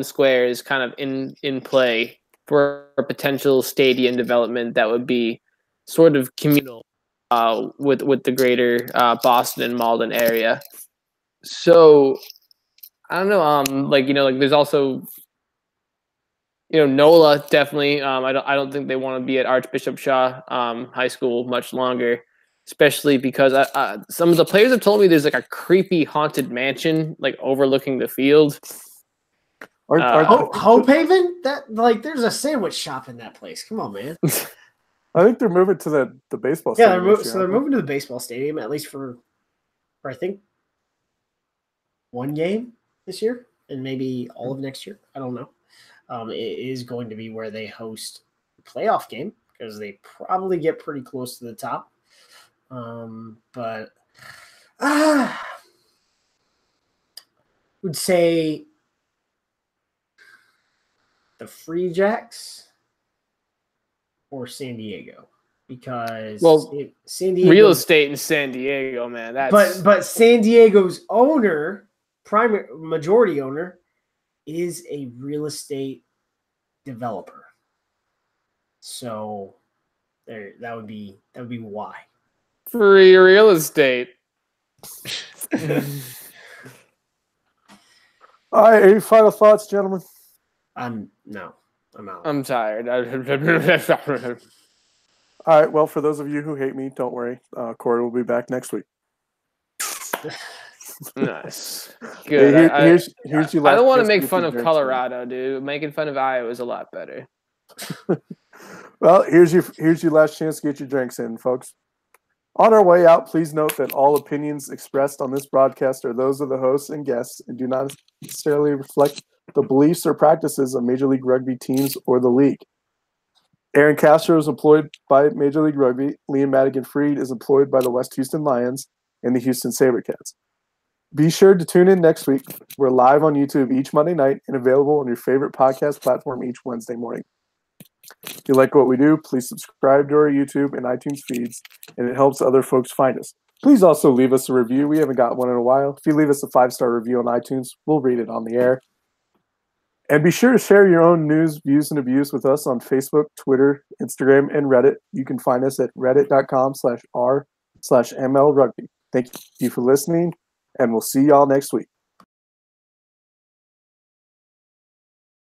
Square is kind of in play for a potential stadium development that would be sort of communal with the greater Boston and Malden area. So I don't know. There's also NOLA definitely. I don't think they want to be at Archbishop Shaw High School much longer. Especially because some of the players have told me there's a creepy haunted mansion overlooking the field.
Hope Haven? There's a sandwich shop in that place. Come on, man.
I think they're moving to the baseball
stadium.
Stadium.
They're moving to the baseball stadium, at least for I think one game this year and maybe all of next year. I don't know. It is going to be where they host the playoff game because they probably get pretty close to the top. Would say the Free Jacks or San Diego, because San Diego
real estate in San Diego, man.
But San Diego's majority owner is a real estate developer. So that would be why.
Free real estate.
All right, any final thoughts, gentlemen?
No, I'm out.
I'm tired.
All right, well, for those of you who hate me, don't worry. Corey will be back next week.
Nice. Good.
Hey, here's your last
I don't want to make fun of Colorado, dude. Making fun of Iowa is a lot better.
Well, here's your last chance to get your drinks in, folks. On our way out, please note that all opinions expressed on this broadcast are those of the hosts and guests and do not necessarily reflect the beliefs or practices of Major League Rugby teams or the league. Aaron Castro is employed by Major League Rugby. Liam Madigan-Freed is employed by the West Houston Lions and the Houston SaberCats. Be sure to tune in next week. We're live on YouTube each Monday night and available on your favorite podcast platform each Wednesday morning. If you like what we do, please subscribe to our YouTube and iTunes feeds, and it helps other folks find us. Please also leave us a review. We haven't got one in a while. If you leave us a 5-star review on iTunes, we'll read it on the air. And be sure to share your own news, views, and abuse with us on Facebook, Twitter, Instagram, and Reddit. You can find us at reddit.com/r/MLRugby. Thank you for listening, and we'll see y'all next week.